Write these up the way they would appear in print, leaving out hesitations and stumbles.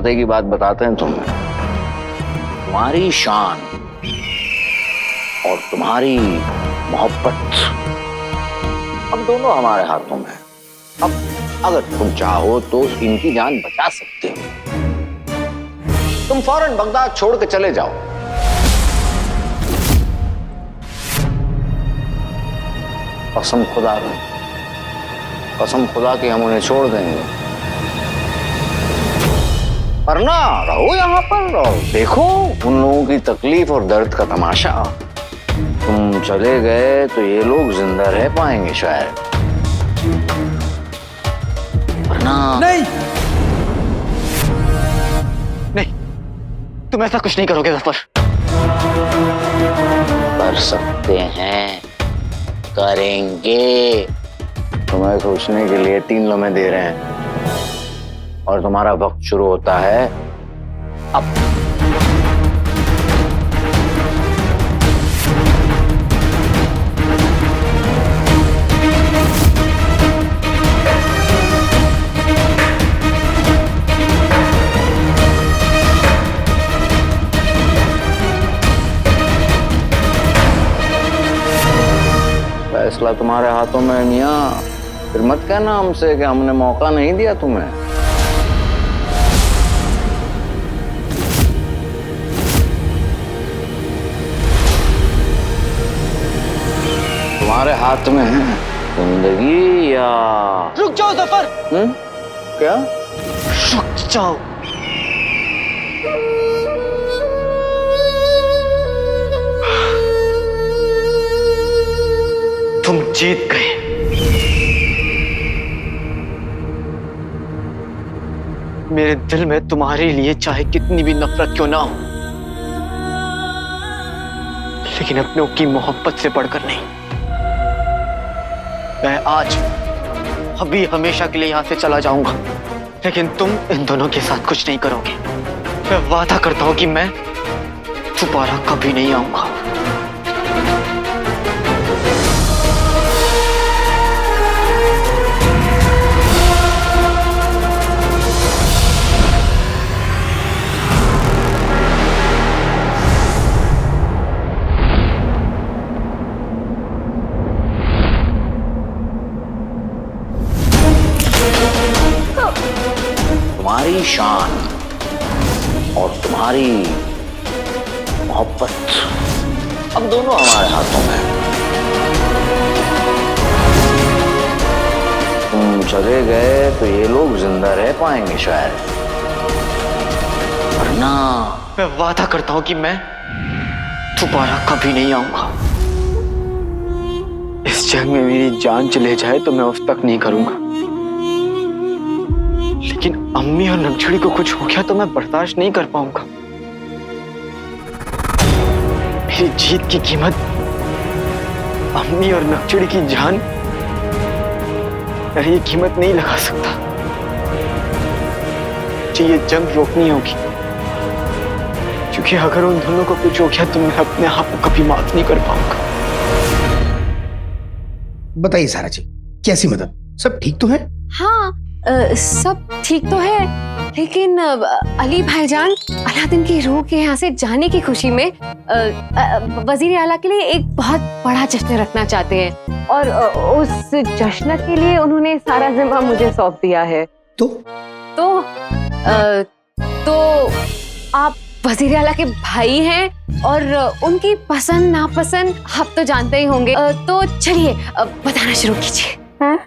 पते की बात बताते हैं तुम्हें। तुम्हारी शान और तुम्हारी मोहब्बत अब दोनों हमारे हाथों में है। अब अगर तुम चाहो तो इनकी जान बचा सकते हो। तुम फौरन बगदाद छोड़ के चले जाओ। कसम खुदा की, कसम खुदा की हम उन्हें छोड़ देंगे। पर ना रहो यहाँ पर और देखो उन लोगों की तकलीफ और दर्द का तमाशा। तुम चले गए तो ये लोग जिंदा रह पाएंगे शायद, वरना नहीं नहीं, तुम ऐसा कुछ नहीं करोगे जफर। कर सकते हैं, करेंगे। तुम्हें सोचने के लिए 3 लम्हे दे रहे हैं और तुम्हारा वक्त शुरू होता है अब। फैसला तुम्हारे हाथों में है मियां। फिर मत कहना हमसे कि हमने मौका नहीं दिया तुम्हें। तुम्हारे हाथ में है जिंदगी या... रुक जाओ जफर। क्या? रुक जाओ। तुम जीत गए। मेरे दिल में तुम्हारे लिए चाहे कितनी भी नफरत क्यों ना हो, लेकिन अपनों की मोहब्बत से बढ़कर नहीं। मैं आज अभी हमेशा के लिए यहां से चला जाऊंगा, लेकिन तुम इन दोनों के साथ कुछ नहीं करोगे। मैं वादा करता हूं कि मैं दोबारा कभी नहीं आऊंगा। तुम्हारी शान और तुम्हारी मोहब्बत अब दोनों हमारे हाथों में है। तुम चले गए तो ये लोग जिंदा रह पाएंगे शायद, वरना... मैं वादा करता हूं कि मैं दोबारा कभी नहीं आऊंगा। इस जंग में मेरी जान चले जाए तो मैं उस तक नहीं करूंगा, लेकिन अम्मी और नगछड़ी को कुछ हो गया तो मैं बर्दाश्त नहीं कर पाऊंगा। मेरी जीत की कीमत अम्मी और नगछड़ी की जान, मैं ये कीमत नहीं लगा सकता। मुझे ये जंग रोकनी होगी, क्योंकि अगर उन दोनों को कुछ हो गया तो मैं अपने आप को कभी माफ नहीं कर पाऊंगा। बताइए सारा जी, कैसी मदद? सब ठीक तो है? हाँ, सब ठीक तो है, लेकिन अली भाईजान अलादीन की रूह के यहाँ से जाने की खुशी में वजीर आला के लिए एक बहुत बड़ा जश्न रखना चाहते हैं, और उस जश्न के लिए उन्होंने सारा जिम्मा मुझे सौंप दिया है। तो आप वजीर आला के भाई हैं और उनकी पसंद नापसंद आप तो जानते ही होंगे। तो चलिए बताना शुरू कीजिए। हाँ?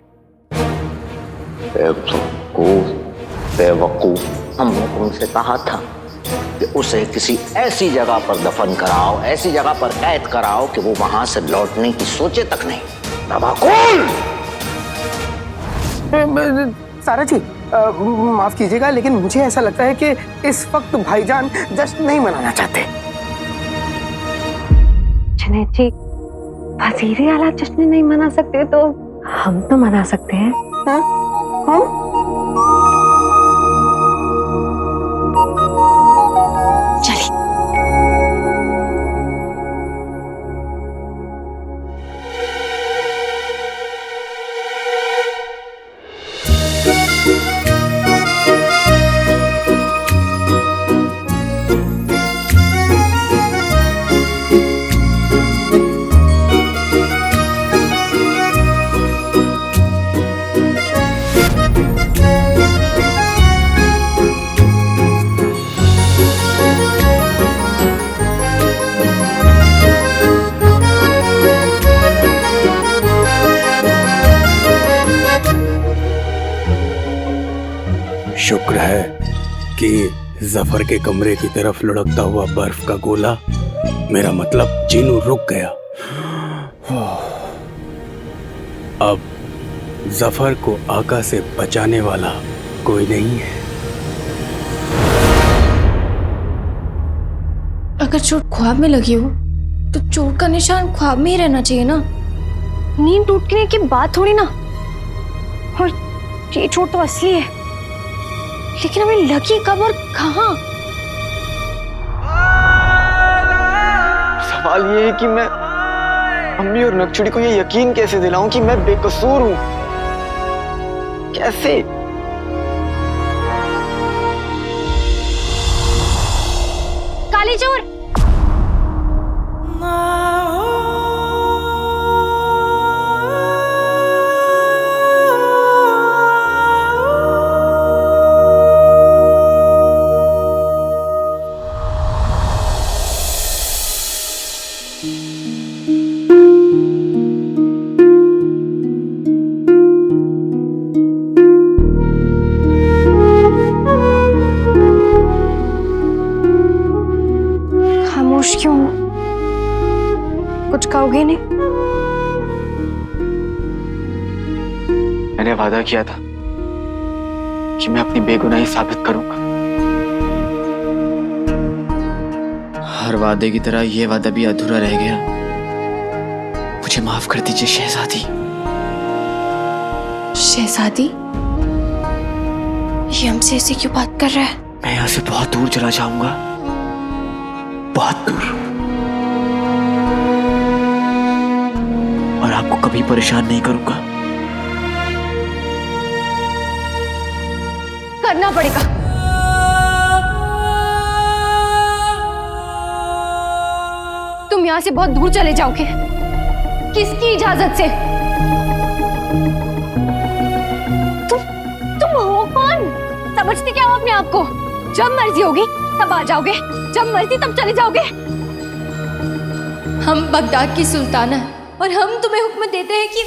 बेवकूफ, हमने उनसे कहा था कि उसे किसी ऐसी जगह पर दफन कराओ, ऐसी जगह पर कैद कराओ कि वो वहां से लौटने की सोचे तक नहीं। नवाकुल! सारा जी, माफ कीजिएगा, लेकिन मुझे ऐसा लगता है कि इस वक्त भाईजान जश्न नहीं मनाना चाहते। जुनैद जी, वजीर आला जश्न नहीं मना सकते तो हम तो मना सकते हैं। हाँ? हम? जफर के कमरे की तरफ लुढ़कता हुआ बर्फ का गोला। मेरा मतलब जीनू रुक गया। अब जफर को आका से बचाने वाला कोई नहीं है। अगर चोट ख्वाब में लगी हो तो चोट का निशान ख्वाब में ही रहना चाहिए ना। नींद टूटने की बात थोड़ी ना। और ये चोट तो असली है, लेकिन हमें लगी कब और कहाँ? सवाल ये है कि मैं अम्मी और नक्चुड़ी को ये यकीन कैसे दिलाऊं कि मैं बेकसूर हूं? कैसे? काले चोर! खामोश क्यों? कुछ कहोगे नहीं? मैंने वादा किया था कि मैं अपनी बेगुनाही साबित करूंगा। हर वादे की तरह यह वादा भी अधूरा रह गया। मुझे माफ कर दीजिए शहजादी। शहजादी, ये हमसे ऐसे क्यों बात कर रहा है? मैं यहाँ से बहुत दूर चला जाऊंगा, बहुत दूर, और आपको कभी परेशान नहीं करूंगा। करना पड़ेगा। तुम यहाँ से बहुत दूर चले जाओगे। किसकी इजाजत से? तुम हो कौन? समझते क्या हो अपने आप को? जब मर्जी होगी तब आ जाओगे, जब मर्जी तब चले जाओगे। हम बगदाद की सुल्ताना है और हम तुम्हें हुक्म देते हैं कि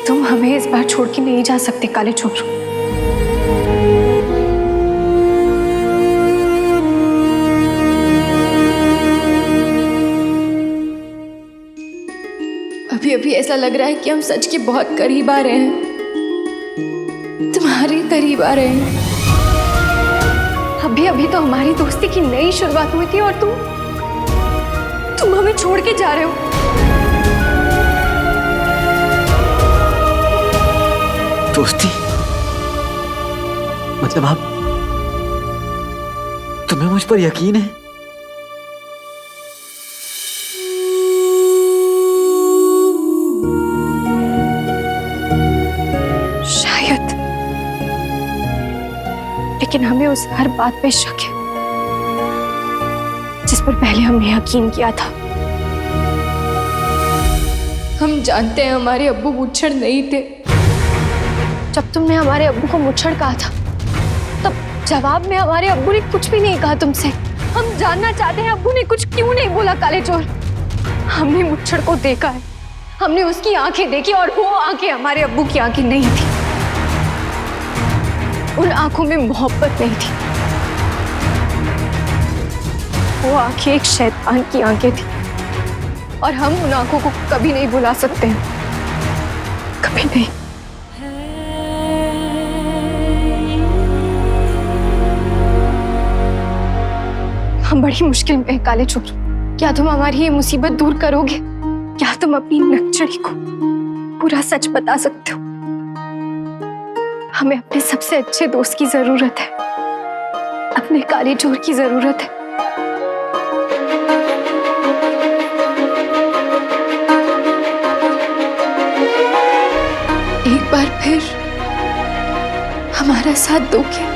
तुम हमें इस बार छोड़ के नहीं जा सकते काले चोर। अभी अभी ऐसा लग रहा है कि हम सच के बहुत करीब आ रहे हैं, तुम्हारे करीब आ रहे हैं। अभी अभी तो हमारी दोस्ती की नई शुरुआत हुई थी और तुम हमें छोड़ के जा रहे हो। दोस्ती? मतलब आप, तुम्हें मुझ पर यकीन है? शायद, लेकिन हमें उस हर बात पे शक है जिस पर पहले हमने यकीन किया था। हम जानते हैं हमारे अब्बू मुच्छड़ नहीं थे। जब तुमने हमारे अब्बू को मुच्छड़ कहा था, तब जवाब में हमारे अब्बू ने कुछ भी नहीं कहा तुमसे। हम जानना चाहते हैं अब्बू ने कुछ क्यों नहीं बोला काले चोर। हमने मुच्छड़ को देखा है, हमने उसकी आंखें देखी और वो आंखें हमारे अब्बू की आंखें नहीं थी। उन आंखों में मोहब्बत नहीं थी, वो आंखें एक शैतान की आंखें थी और हम उन आंखों को कभी नहीं भुला सकते हैं, कभी नहीं। हम बड़ी मुश्किल में हैं काले चोर। क्या तुम हमारी ये मुसीबत दूर करोगे? क्या तुम अपनी नक्चड़ी को पूरा सच बता सकते हो? हमें अपने सबसे अच्छे दोस्त की जरूरत है, अपने काले चोर की जरूरत है। एक बार फिर हमारा साथ दोगे?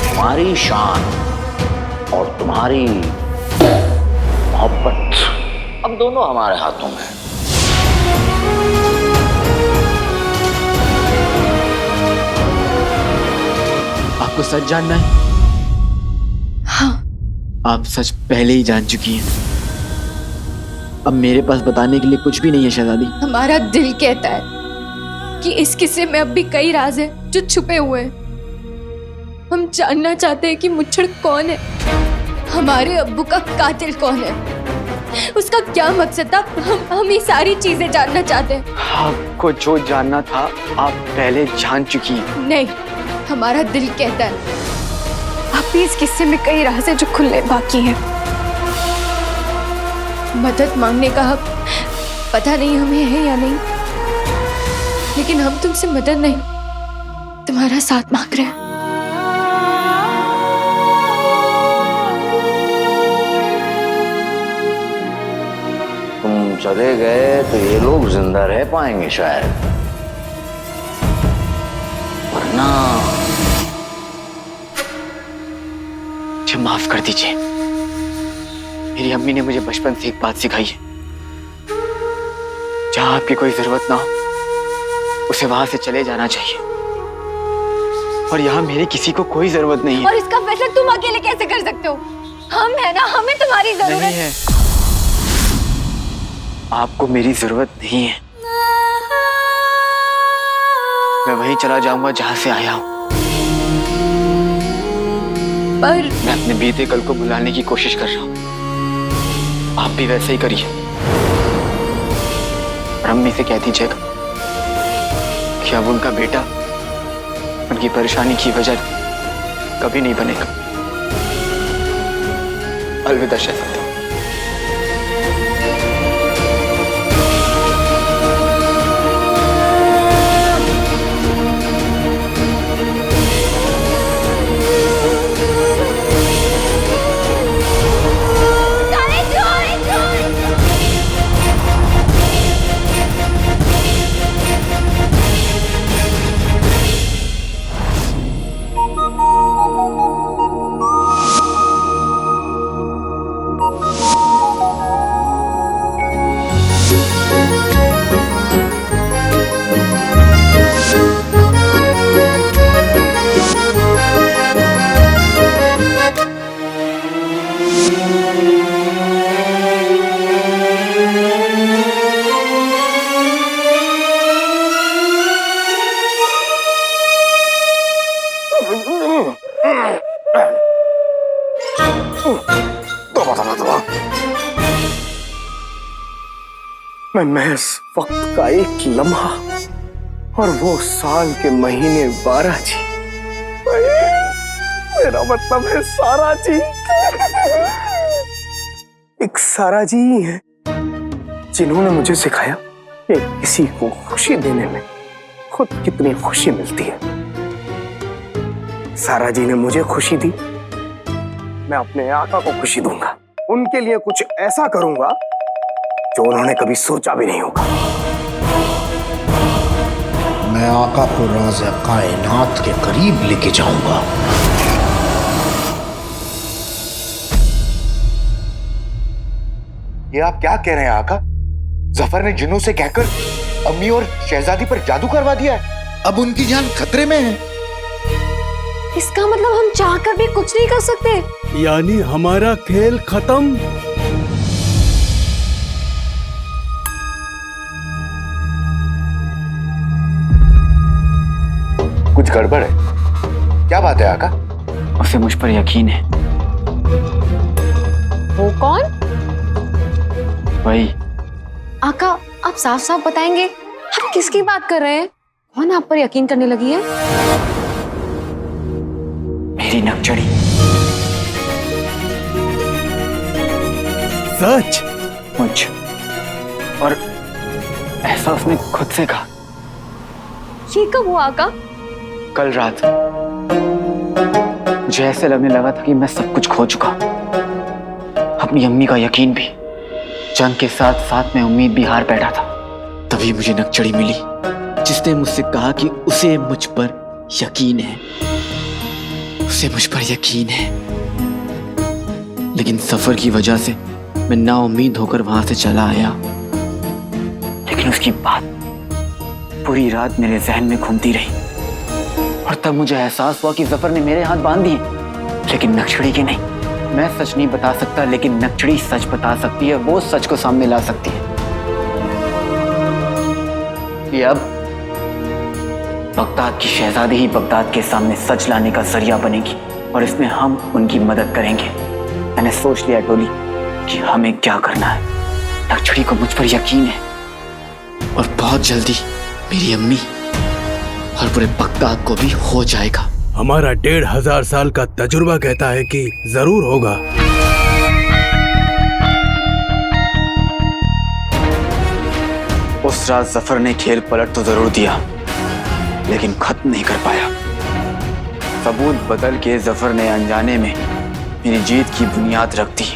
तुम्हारी शान और तुम्हारी मोहब्बत अब दोनों हमारे हाथों में है। आपको सच जानना है? हाँ, आप सच पहले ही जान चुकी हैं। अब मेरे पास बताने के लिए कुछ भी नहीं है शहजादी। हमारा दिल कहता है कि इस किस्से में अब भी कई राज हैं जो छुपे हुए हैं। हम जानना चाहते हैं कि मुच्छड़ कौन है, हमारे अब्बू का कातिल कौन है, उसका क्या मकसद था। हम ये सारी चीजें जानना चाहते हैं। आपको जो जानना था आप पहले जान चुकी हैं। नहीं, हमारा दिल कहता है अब भी इस किस्से में कई राज हैं जो खुलने बाकी हैं। मदद मांगने का हक पता नहीं हमें है या नहीं, लेकिन हम तुमसे मदद नहीं, तुम्हारा साथ मांग रहे हैं। तुम चले गए तो ये लोग जिंदा रह पाएंगे शायद, वरना मुझे माफ कर दीजिए। मेरी अम्मी ने मुझे बचपन से एक बात सिखाई है, जहां आपकी कोई जरूरत ना हो उसे वहां से चले जाना चाहिए। और यहाँ मेरी किसी को कोई जरूरत नहीं है। और इसका फैसला तुम अकेले कैसे कर सकते हो? हम है ना, हमें तुम्हारी जरूरत नहीं है। आपको मेरी जरूरत नहीं है। मैं वहीं चला जाऊंगा जहां से आया हूं। पर मैं अपने बीते कल को भुलाने की कोशिश कर रहा हूं। आप भी वैसे ही करिए। और अम्मी से कह दीजिएगा कि अब उनका बेटा उनकी परेशानी की वजह कभी नहीं बनेगा। अलविदा शहजादी। मैं महज वक्त का एक लम्हा और वो साल के महीने 12 जी। मेरा मतलब है सारा जी। एक सारा जी ही है जिन्होंने मुझे सिखाया कि किसी को खुशी देने में खुद कितनी खुशी मिलती है। सारा जी ने मुझे खुशी दी, मैं अपने आका को खुशी दूंगा। उनके लिए कुछ ऐसा करूंगा जो उन्होंने कभी सोचा भी नहीं होगा। मैं आका को राज़ कायनात के करीब लेके जाऊंगा। ये आप क्या कह रहे हैं आका? जफर ने जिन्नों से कहकर अम्मी और शहजादी पर जादू करवा दिया है। अब उनकी जान खतरे में है। इसका मतलब हम चाहकर भी कुछ नहीं कर सकते। यानी हमारा खेल खत्म। कुछ गड़बड़ है। क्या बात है आका? उसे मुझ पर यकीन है। वो कौन? वही। आका, आप साफ साफ बताएंगे आप किसकी बात कर रहे हैं? कौन आप पर यकीन करने लगी है? मेरी नकचड़ी। सच? मुझ। और ऐसा उसने खुद से कहा। ये कब हुआ आका? कल रात मुझे ऐसे लगने लगा था कि मैं सब कुछ खो चुका, अपनी अम्मी का यकीन भी, जंग के साथ साथ में उम्मीद भी हार बैठा था। तभी मुझे नकचड़ी मिली जिसने मुझसे कहा कि उसे मुझ पर यकीन है, उसे मुझ पर यकीन है। लेकिन सफर की वजह से मैं नाउम्मीद होकर वहां से चला आया। लेकिन उसकी बात पूरी रात मेरे जहन में घूमती रही। और तब मुझे एहसास हुआ कि जफर ने मेरे हाथ बांध दिए, लेकिन नक्शड़ी के नहीं। मैं सच नहीं बता सकता, लेकिन नक्शड़ी सच बता सकती है। वो सच को सामने ला सकती है कि अब बगदाद की शहजादी ही बगदाद के सामने सच लाने का जरिया बनेगी, और इसमें हम उनकी मदद करेंगे। मैंने सोच लिया टोली कि हमें क्या करना है। नक्शड़ी को मुझ पर यकीन है, और बहुत जल्दी मेरी अम्मी और पूरे बगदाद को भी हो जाएगा। हमारा 1500 साल का तजुर्बा कहता है कि जरूर होगा। उस रात जफर ने खेल पलट तो जरूर दिया, लेकिन खत्म नहीं कर पाया। सबूत बदल के जफर ने अनजाने में मेरी जीत की बुनियाद रख दी।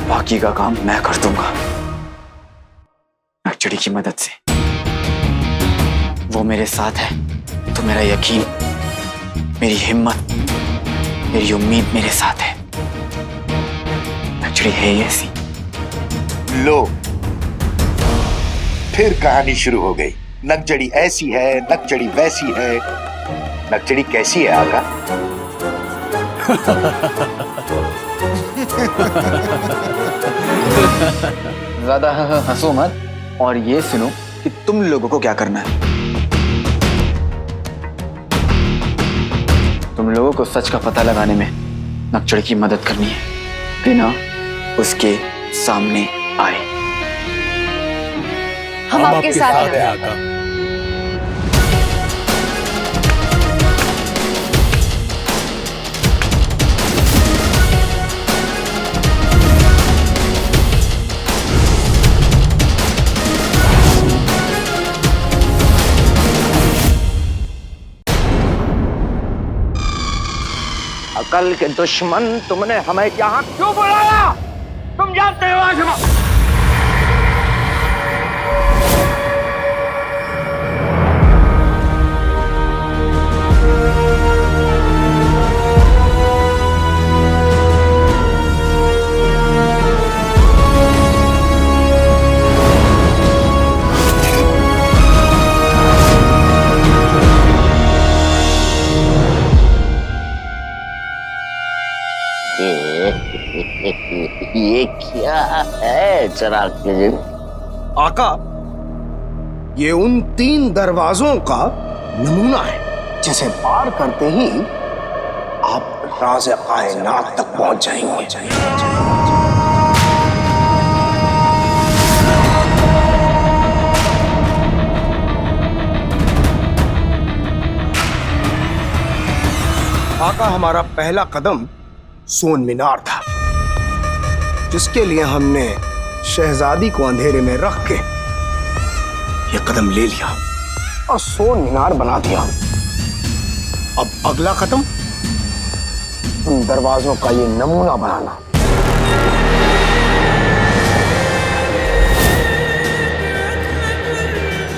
बाकी का काम मैं कर दूंगा नक्शड़ी की मदद से। वो मेरे साथ है तो मेरा यकीन, मेरी हिम्मत, मेरी उम्मीद मेरे साथ है। नक्शड़ी है ही ऐसी। लो, फिर कहानी शुरू हो गई। नक्शड़ी ऐसी है, नक्शड़ी वैसी है। नक्शड़ी कैसी है आका? ज्यादा हंसो मत, और ये सुनो कि तुम लोगों को क्या करना है। तुम लोगों को सच का पता लगाने में नक्शड़ी की मदद करनी है, बिना उसके सामने आए। हम आपके साथ हैं आका। अकल के दुश्मन, तुमने हमें यहाँ क्यों बुलाया? तुम जानते हो आज हम ये क्या है चिराग के जिन? आका, ये उन 3 दरवाजों का नमूना है जिसे पार करते ही आप राज़ कायनात तक पहुंच जाएंगे। आका, हमारा पहला कदम सोन मीनार था, जिसके लिए हमने शहजादी को अंधेरे में रख के ये कदम ले लिया और सोन मीनार बना दिया। अब अगला कदम उन दरवाजों का ये नमूना बनाना।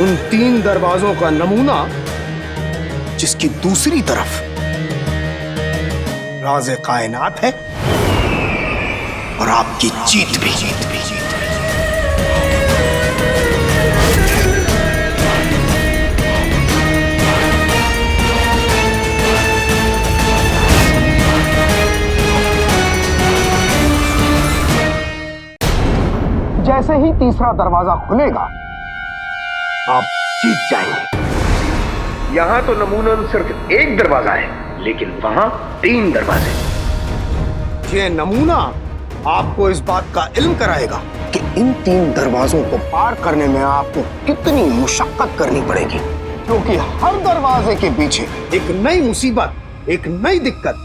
उन 3 दरवाजों का नमूना जिसकी दूसरी तरफ राज़े कायनात है और आपकी जीत भी। जैसे ही तीसरा दरवाजा खुलेगा आप जीत जाएंगे। यहां तो नमूनन सिर्फ एक दरवाजा है, लेकिन वहां 3 दरवाजे। ये नमूना आपको इस बात का इल्म कराएगा कि इन 3 दरवाजों को पार करने में आपको कितनी मुशक्कत करनी पड़ेगी, क्योंकि हर दरवाजे के पीछे एक नई मुसीबत, एक नई दिक्कत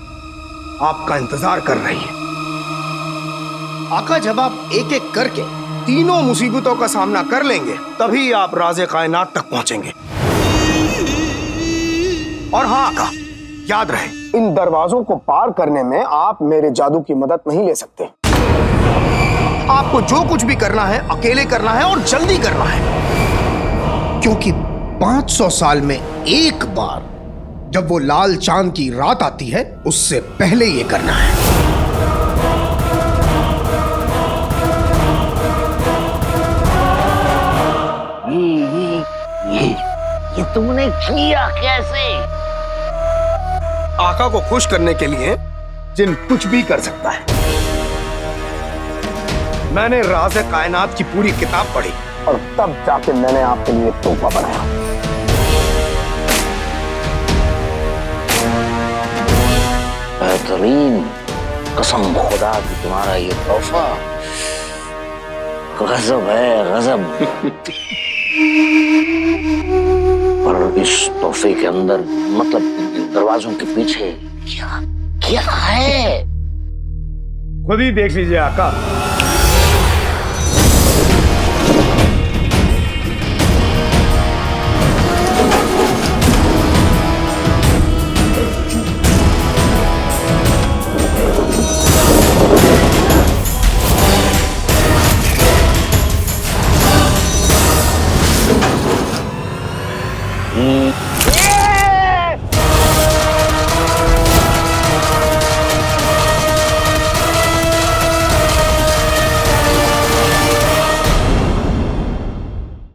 आपका इंतजार कर रही है। आका, जब आप एक एक करके तीनों मुसीबतों का सामना कर लेंगे, तभी आप राज़े कायनात तक पहुंचेंगे। और हाँ आका, याद रहे, इन दरवाजों को पार करने में आप मेरे जादू की मदद नहीं ले सकते। आपको जो कुछ भी करना है अकेले करना है और जल्दी करना है, क्योंकि 500 साल में एक बार जब वो लाल चांद की रात आती है, उससे पहले ये करना है। ये तुमने किया कैसे? आका को खुश करने के लिए जिन कुछ भी कर सकता है। मैंने राज़े कायनात की पूरी किताब पढ़ी और तब जाके मैंने आपके लिए तोहफा बनाया। बेहतरीन, कसम खुदा की तुम्हारा ये तोहफा गजब है, गजब। पर इस तोहफे के अंदर, मतलब दरवाजों के पीछे क्या क्या है? खुद ही देख लीजिए आका।